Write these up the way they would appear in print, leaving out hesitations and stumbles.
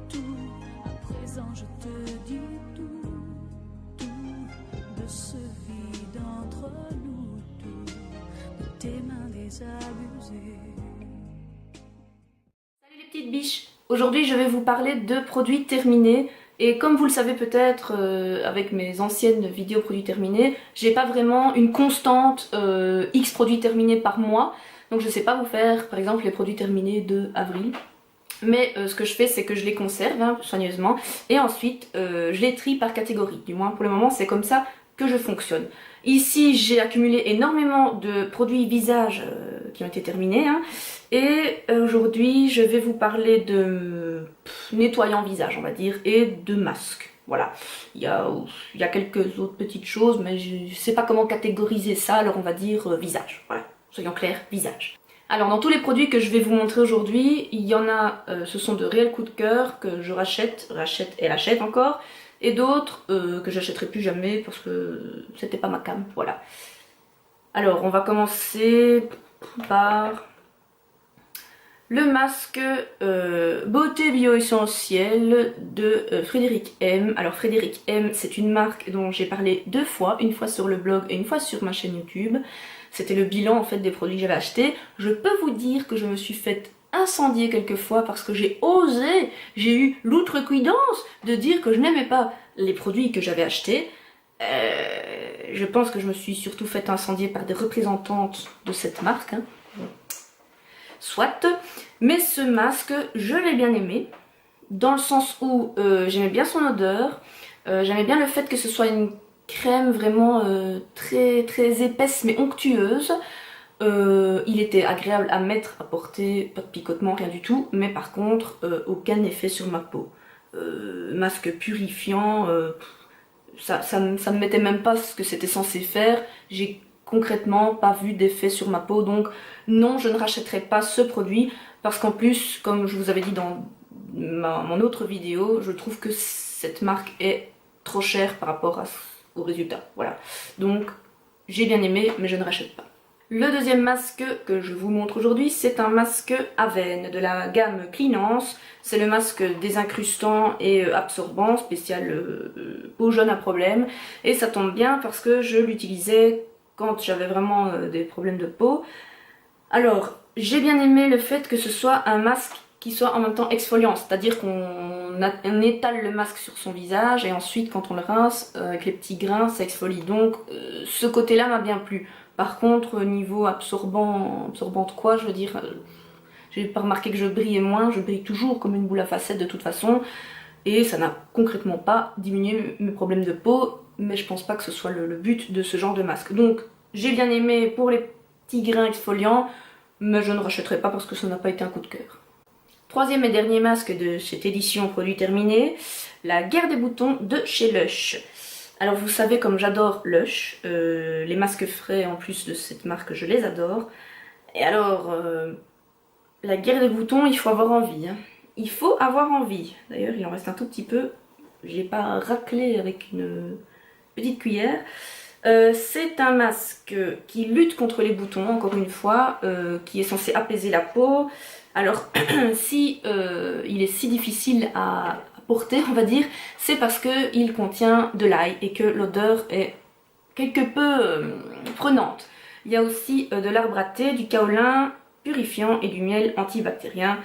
tout, à présent je te dis tout, de ce vide entre nous, tout, de tes mains désabusées. Salut les petites biches! Aujourd'hui je vais vous parler de produits terminés. Et comme vous le savez peut-être avec mes anciennes vidéos produits terminés, j'ai pas vraiment une constante X produits terminés par mois. Donc je sais pas vous faire par exemple les produits terminés de avril. Mais ce que je fais c'est que je les conserve soigneusement et ensuite je les trie par catégorie. Du moins pour le moment c'est comme ça que je fonctionne. Ici j'ai accumulé énormément de produits visage qui ont été terminés. Et aujourd'hui je vais vous parler de nettoyant visage on va dire et de masques. Voilà, il y a quelques autres petites choses mais je sais pas comment catégoriser ça, alors on va dire visage. Voilà, soyons clairs, visage. Alors dans tous les produits que je vais vous montrer aujourd'hui, il y en a, ce sont de réels coups de cœur que je rachète et rachète encore, et d'autres que j'achèterai plus jamais parce que c'était pas ma came, voilà. Alors on va commencer par le masque Beauté Bio-Essentiel de Frédéric M. Alors Frédéric M, c'est une marque dont j'ai parlé deux fois, une fois sur le blog et une fois sur ma chaîne YouTube. C'était le bilan en fait des produits que j'avais achetés. Je peux vous dire que je me suis fait incendier quelques fois parce que j'ai eu l'outrecuidance de dire que je n'aimais pas les produits que j'avais achetés. Je pense que je me suis surtout fait incendier par des représentantes de cette marque. Soit, mais ce masque, je l'ai bien aimé, dans le sens où j'aimais bien son odeur, j'aimais bien le fait que ce soit une crème vraiment très épaisse mais onctueuse. Il était agréable à mettre, à porter, pas de picotement, rien du tout, mais par contre aucun effet sur ma peau. Masque purifiant, ça me mettait même pas ce que c'était censé faire. J'ai concrètement pas vu d'effet sur ma peau, donc non, je ne rachèterai pas ce produit parce qu'en plus, comme je vous avais dit dans mon autre vidéo, je trouve que cette marque est trop chère par rapport au résultat. Voilà, donc j'ai bien aimé mais je ne rachète pas. Le deuxième masque que je vous montre aujourd'hui, c'est un masque Avène de la gamme Cleanance. C'est le masque désincrustant et absorbant, spécial peau jaune à problème. Et ça tombe bien parce que je l'utilisais quand j'avais vraiment des problèmes de peau. Alors, j'ai bien aimé le fait que ce soit un masque qui soit en même temps exfoliant, c'est-à-dire qu'on étale le masque sur son visage et ensuite quand on le rince, avec les petits grains, ça exfolie. Donc ce côté-là m'a bien plu. Par contre, niveau absorbante quoi, je veux dire, j'ai pas remarqué que je brillais moins, je brille toujours comme une boule à facettes de toute façon. Et ça n'a concrètement pas diminué mes problèmes de peau, mais je pense pas que ce soit le but de ce genre de masque. Donc j'ai bien aimé pour les petits grains exfoliants, mais je ne rachèterai pas parce que ça n'a pas été un coup de cœur. Troisième et dernier masque de cette édition produit terminé, la guerre des boutons de chez Lush. Alors vous savez comme j'adore Lush, les masques frais en plus de cette marque je les adore. Et alors, la guerre des boutons, il faut avoir envie. Il faut avoir envie. D'ailleurs il en reste un tout petit peu, j'ai pas raclé avec une petite cuillère. C'est un masque qui lutte contre les boutons, encore une fois, qui est censé apaiser la peau. Alors, si il est si difficile à porter, on va dire, c'est parce qu'il contient de l'ail et que l'odeur est quelque peu prenante. Il y a aussi de l'arbre à thé, du kaolin purifiant et du miel antibactérien.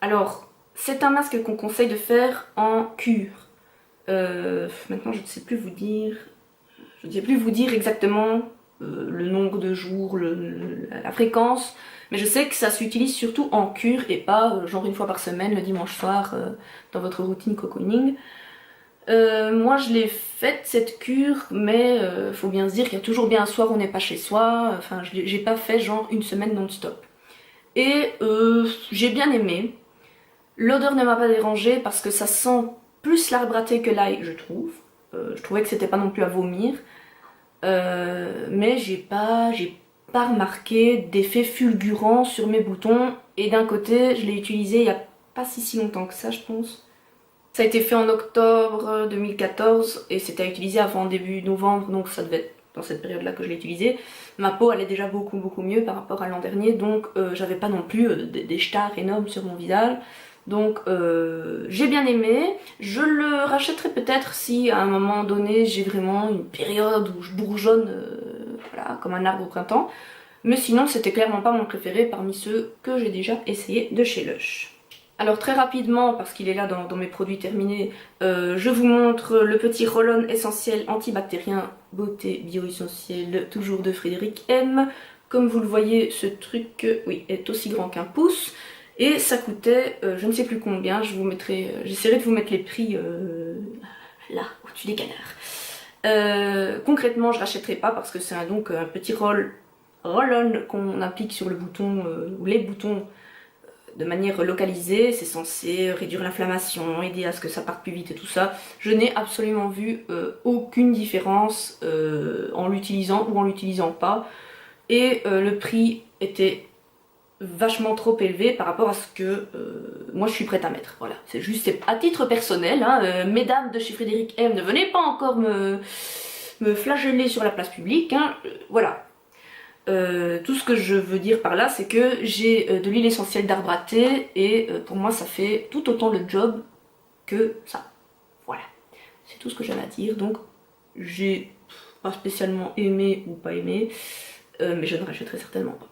Alors, c'est un masque qu'on conseille de faire en cure. Maintenant, je ne sais plus vous dire... Je ne sais plus vous dire exactement le nombre de jours, la fréquence, mais je sais que ça s'utilise surtout en cure et pas genre une fois par semaine, le dimanche soir, dans votre routine cocooning. Moi je l'ai faite cette cure, mais faut bien se dire qu'il y a toujours bien un soir où on n'est pas chez soi, enfin j'ai pas fait genre une semaine non-stop. Et j'ai bien aimé. L'odeur ne m'a pas dérangée parce que ça sent plus l'arbre à thé que l'ail, je trouve. Je trouvais que c'était pas non plus à vomir, mais j'ai pas remarqué d'effet fulgurant sur mes boutons. Et d'un côté, je l'ai utilisé il y a pas si longtemps que ça, je pense. Ça a été fait en octobre 2014 et c'était à utiliser avant début novembre, donc ça devait être dans cette période-là que je l'ai utilisé. Ma peau allait déjà beaucoup mieux par rapport à l'an dernier, donc j'avais pas non plus des stars énormes sur mon visage. Donc j'ai bien aimé, je le rachèterai peut-être si à un moment donné j'ai vraiment une période où je bourgeonne voilà, comme un arbre au printemps. Mais sinon c'était clairement pas mon préféré parmi ceux que j'ai déjà essayé de chez Lush. Alors très rapidement, parce qu'il est là dans mes produits terminés, je vous montre le petit roll-on essentiel antibactérien beauté bio-essentiel, toujours de Frédéric M. Comme vous le voyez, ce truc oui, est aussi grand qu'un pouce. Et ça coûtait, je ne sais plus combien, je vous mettrai, j'essaierai de vous mettre les prix là, au-dessus des canards. Concrètement, je rachèterai pas parce que c'est donc un petit roll-on qu'on applique sur le bouton, ou les boutons, de manière localisée. C'est censé réduire l'inflammation, aider à ce que ça parte plus vite et tout ça. Je n'ai absolument vu aucune différence en l'utilisant ou en l'utilisant pas. Et le prix était vachement trop élevé par rapport à ce que moi je suis prête à mettre. Voilà, c'est juste à titre personnel, hein, mesdames de chez Frédéric M, ne venez pas encore me flageller sur la place publique, hein, voilà. Tout ce que je veux dire par là, c'est que j'ai de l'huile essentielle d'arbre à thé et pour moi ça fait tout autant le job que ça. Voilà, c'est tout ce que j'avais à dire. Donc j'ai pas spécialement aimé ou pas aimé, mais je ne rachèterai certainement pas.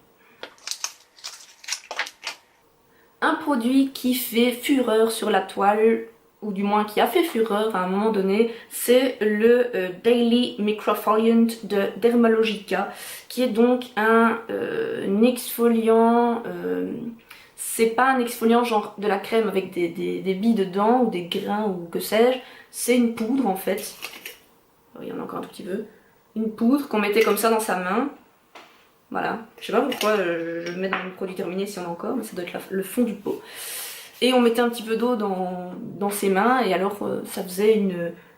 Un produit qui fait fureur sur la toile, ou du moins qui a fait fureur à un moment donné, c'est le Daily Microfoliant de Dermalogica, qui est donc un exfoliant, c'est pas un exfoliant genre de la crème avec des billes dedans, ou des grains, ou que sais-je, c'est une poudre en fait, il y en a encore un tout petit peu, une poudre qu'on mettait comme ça dans sa main. Voilà, je sais pas pourquoi je le mets dans le produit terminé si on a encore, mais ça doit être le fond du pot. Et on mettait un petit peu d'eau dans ses mains et alors ça faisait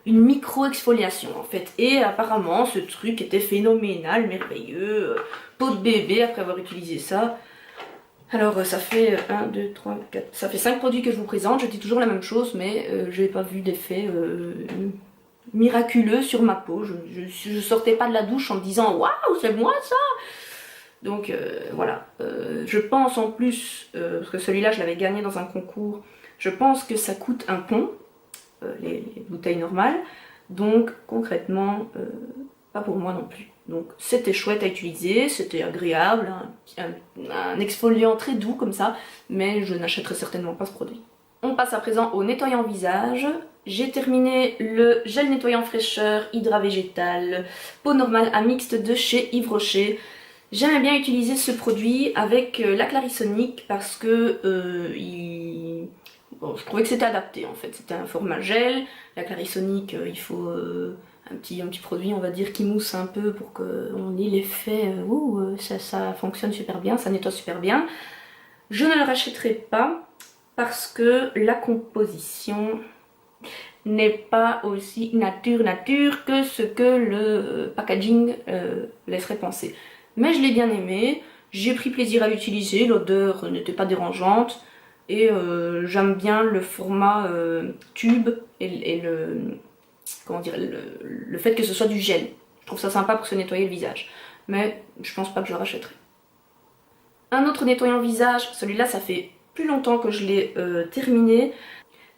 une micro-exfoliation en fait. Et apparemment ce truc était phénoménal, merveilleux, peau de bébé après avoir utilisé ça. Alors ça fait 1, 2, 3, 4, ça fait 5 produits que je vous présente, je dis toujours la même chose mais je n'ai pas vu d'effet miraculeux sur ma peau. Je sortais pas de la douche en me disant waouh c'est moi ça. Donc voilà, je pense en plus, parce que celui-là je l'avais gagné dans un concours, je pense que ça coûte un pont, les bouteilles normales, donc concrètement, pas pour moi non plus. Donc c'était chouette à utiliser, c'était agréable, un exfoliant très doux comme ça, mais je n'achèterai certainement pas ce produit. On passe à présent au nettoyant visage. J'ai terminé le gel nettoyant fraîcheur Hydra Végétal, peau normale à mixte de chez Yves Rocher. J'aimais bien utiliser ce produit avec la Clarisonic parce que bon, je trouvais que c'était adapté en fait. C'était un format gel. La Clarisonic, il faut un petit produit, on va dire, qui mousse un peu pour qu'on ait l'effet ça fonctionne super bien, ça nettoie super bien. Je ne le rachèterai pas parce que la composition n'est pas aussi nature que ce que le packaging laisserait penser. Mais je l'ai bien aimé, j'ai pris plaisir à l'utiliser, l'odeur n'était pas dérangeante et j'aime bien le format tube et comment dire, le fait que ce soit du gel. Je trouve ça sympa pour se nettoyer le visage, mais je pense pas que je le rachèterai. Un autre nettoyant visage, celui-là ça fait plus longtemps que je l'ai terminé.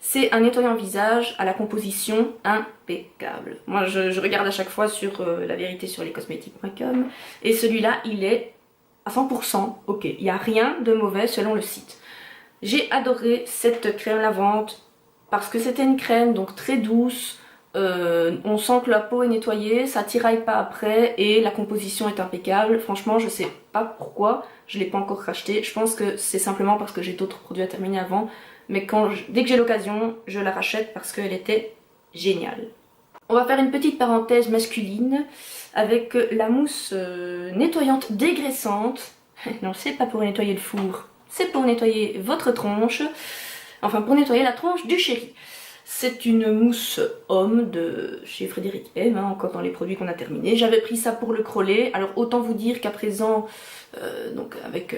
C'est un nettoyant visage à la composition impeccable. Moi je regarde à chaque fois sur la vérité sur lescosmétiques.com et celui-là il est à 100% ok. Il n'y a rien de mauvais selon le site. J'ai adoré cette crème lavante parce que c'était une crème donc très douce. On sent que la peau est nettoyée, ça tiraille pas après et la composition est impeccable. Franchement je sais pas pourquoi je l'ai pas encore racheté. Je pense que c'est simplement parce que j'ai d'autres produits à terminer avant. Mais dès que j'ai l'occasion, je la rachète parce qu'elle était géniale. On va faire une petite parenthèse masculine avec la mousse nettoyante dégraissante. Non, c'est pas pour nettoyer le four, c'est pour nettoyer votre tronche. Enfin, pour nettoyer la tronche du chéri. C'est une mousse homme de chez Frédéric M, hein, encore dans les produits qu'on a terminés. J'avais pris ça pour le crollet. Alors autant vous dire qu'à présent, donc avec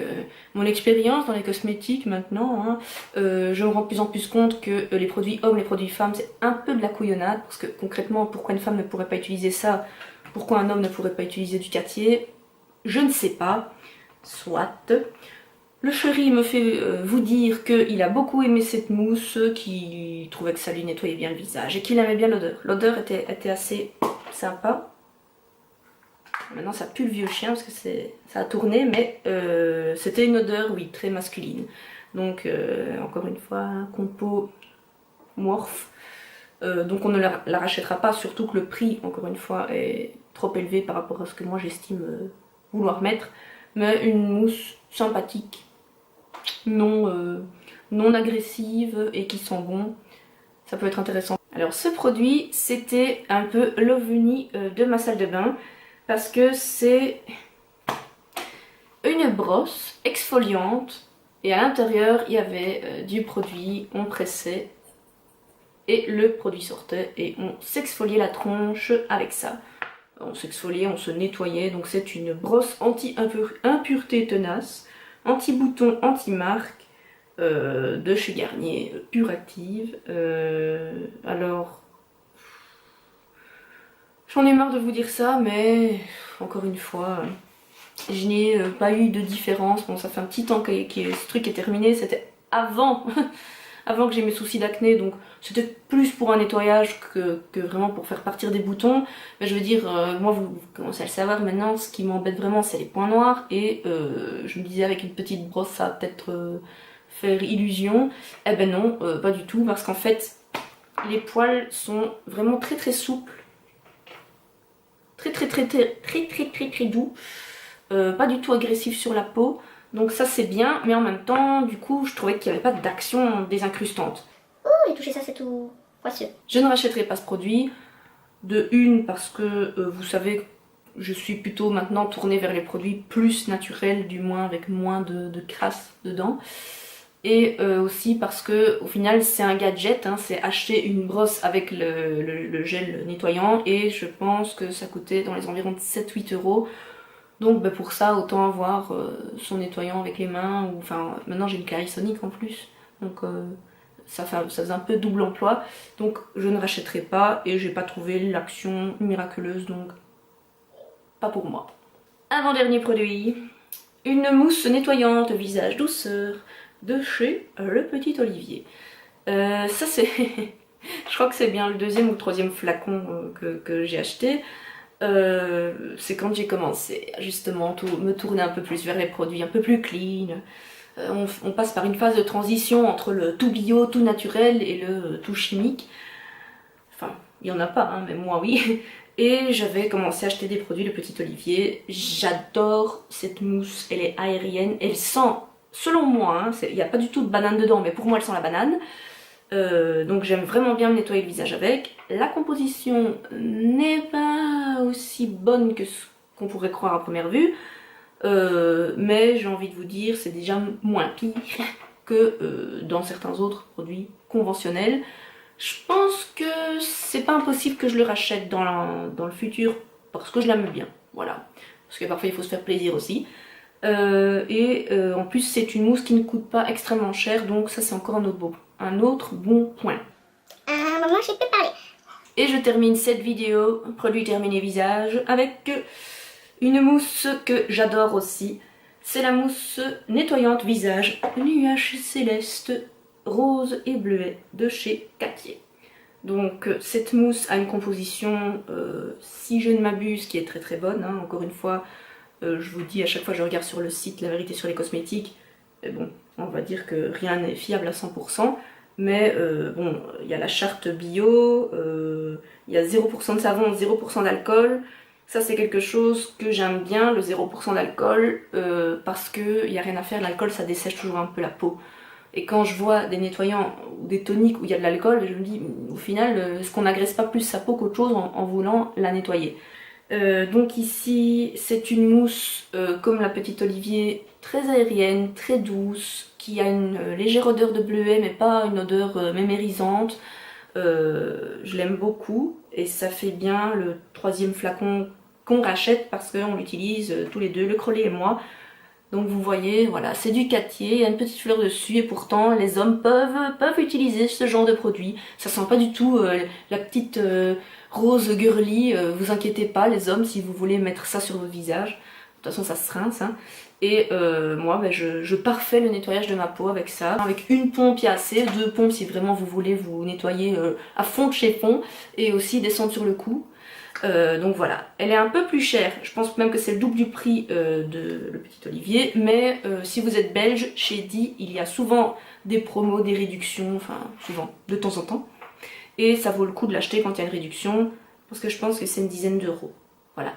mon expérience dans les cosmétiques maintenant, hein, je me rends de plus en plus compte que les produits hommes, les produits femmes, c'est un peu de la couillonnade. Parce que concrètement, pourquoi une femme ne pourrait pas utiliser ça? Pourquoi un homme ne pourrait pas utiliser du quartier? Je ne sais pas. Soit. Le chéri me fait vous dire qu'il a beaucoup aimé cette mousse, qu'il trouvait que ça lui nettoyait bien le visage et qu'il aimait bien l'odeur. L'odeur était assez sympa. Maintenant ça pue le vieux chien parce que ça a tourné, mais c'était une odeur, oui, très masculine. Donc encore une fois, compo morph. Donc on ne la rachètera pas, surtout que le prix, encore une fois, est trop élevé par rapport à ce que moi j'estime vouloir mettre. Mais une mousse sympathique, non agressive et qui sent bon, ça peut être intéressant. Alors ce produit, c'était un peu l'ovni de ma salle de bain, parce que c'est une brosse exfoliante et à l'intérieur il y avait du produit, on pressait et le produit sortait et on s'exfoliait la tronche avec ça. On s'exfoliait, on se nettoyait, donc c'est une brosse anti-impureté tenace, anti-bouton, anti-marque de chez Garnier, pure active. Alors, j'en ai marre de vous dire ça, mais encore une fois, je n'ai pas eu de différence. Bon, ça fait un petit temps que ce truc est terminé, c'était avant avant que j'ai mes soucis d'acné, donc c'était plus pour un nettoyage que vraiment pour faire partir des boutons. Mais je veux dire, moi vous commencez à le savoir maintenant, ce qui m'embête vraiment c'est les points noirs, et je me disais avec une petite brosse ça va peut-être faire illusion. Eh ben non, pas du tout, parce qu'en fait les poils sont vraiment très souples, très doux, pas du tout agressifs sur la peau. Donc ça c'est bien, mais en même temps, du coup, je trouvais qu'il n'y avait pas d'action désincrustante. Oh, et toucher ça c'est tout poisseux. Je ne rachèterai pas ce produit. De une, parce que vous savez, je suis plutôt maintenant tournée vers les produits plus naturels, du moins avec moins de crasse dedans. Et aussi parce que au final c'est un gadget, hein, c'est acheter une brosse avec le gel nettoyant, et je pense que ça coûtait dans les environs de 7-8 euros. Donc bah, pour ça, autant avoir son nettoyant avec les mains, ou enfin maintenant j'ai une Clarisonic en plus, donc ça faisait un peu double emploi. Donc je ne rachèterai pas, et j'ai pas trouvé l'action miraculeuse, donc pas pour moi. Avant-dernier produit, une mousse nettoyante visage douceur de chez Le Petit Olivier. Ça c'est, je crois que c'est bien le deuxième ou le troisième flacon que j'ai acheté. C'est quand j'ai commencé justement me tourner un peu plus vers les produits un peu plus clean. On passe par une phase de transition entre le tout bio, tout naturel et le tout chimique. Enfin, il y en a pas, hein, mais moi oui. Et j'avais commencé à acheter des produits Le Petit Olivier. J'adore cette mousse, elle est aérienne, elle sent, selon moi, il n'y a pas du tout de banane dedans, mais pour moi elle sent la banane. Donc j'aime vraiment bien me nettoyer le visage avec. La composition n'est pas aussi bonne que ce qu'on pourrait croire à première vue, mais j'ai envie de vous dire c'est déjà moins pire que dans certains autres produits conventionnels. Je pense que c'est pas impossible que je le rachète dans le futur parce que je l'aime bien, voilà. Parce que parfois il faut se faire plaisir aussi. En plus c'est une mousse qui ne coûte pas extrêmement cher, donc ça c'est encore un autre bon point. À un moment je peux parler. Et je termine cette vidéo, produit terminé visage, avec une mousse que j'adore aussi. C'est la mousse nettoyante visage nuage céleste, rose et bleuet de chez Cartier. Donc cette mousse a une composition, si je ne m'abuse, qui est très bonne, hein. Encore une fois, je vous dis à chaque fois je regarde sur le site La Vérité sur les cosmétiques, et bon, on va dire que rien n'est fiable à 100%, mais bon, il y a la charte bio, il y a 0% de savon, 0% d'alcool. Ça c'est quelque chose que j'aime bien, le 0% d'alcool, parce qu'il n'y a rien à faire, l'alcool ça dessèche toujours un peu la peau. Et quand je vois des nettoyants ou des toniques où il y a de l'alcool, je me dis au final, est-ce qu'on n'agresse pas plus sa peau qu'autre chose en voulant la nettoyer? Donc ici c'est une mousse comme la Petite Olivier, très aérienne, très douce, qui a une légère odeur de bleuet mais pas une odeur mémérisante. Je l'aime beaucoup et ça fait bien le troisième flacon qu'on rachète parce qu'on l'utilise tous les deux, le Crollet et moi. Donc vous voyez, voilà, c'est du Cartier, il y a une petite fleur dessus et pourtant les hommes peuvent utiliser ce genre de produit. Ça sent pas du tout la petite rose girly, vous inquiétez pas les hommes si vous voulez mettre ça sur votre visage. De toute façon ça se rince, hein. Et moi je parfais le nettoyage de ma peau avec ça. Avec une pompe il y a assez, 2 pompes si vraiment vous voulez vous nettoyer à fond de chez fond et aussi descendre sur le cou. Donc voilà, elle est un peu plus chère, je pense même que c'est le double du prix de le Petit Olivier, mais si vous êtes belge, chez Di, il y a souvent des promos, des réductions, enfin souvent, de temps en temps, et ça vaut le coup de l'acheter quand il y a une réduction, parce que je pense que c'est une dizaine d'euros, voilà.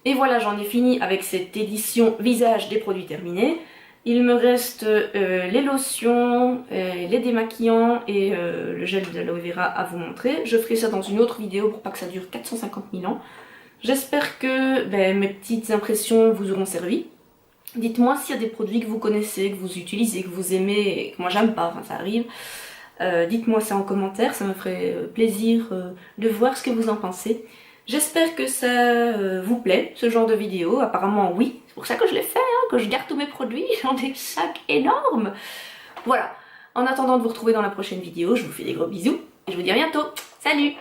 Et voilà, j'en ai fini avec cette édition visage des produits terminés. Il me reste les lotions, les démaquillants et le gel d'aloe vera à vous montrer. Je ferai ça dans une autre vidéo pour pas que ça dure 450 000 ans. J'espère que mes petites impressions vous auront servi. Dites-moi s'il y a des produits que vous connaissez, que vous utilisez, que vous aimez et que moi j'aime pas, enfin ça arrive. Dites-moi ça en commentaire, ça me ferait plaisir de voir ce que vous en pensez. J'espère que ça vous plaît, ce genre de vidéo. Apparemment oui, c'est pour ça que je l'ai fait, hein, que je garde tous mes produits, j'en ai des sacs énormes. Voilà, en attendant de vous retrouver dans la prochaine vidéo, je vous fais des gros bisous et je vous dis à bientôt. Salut!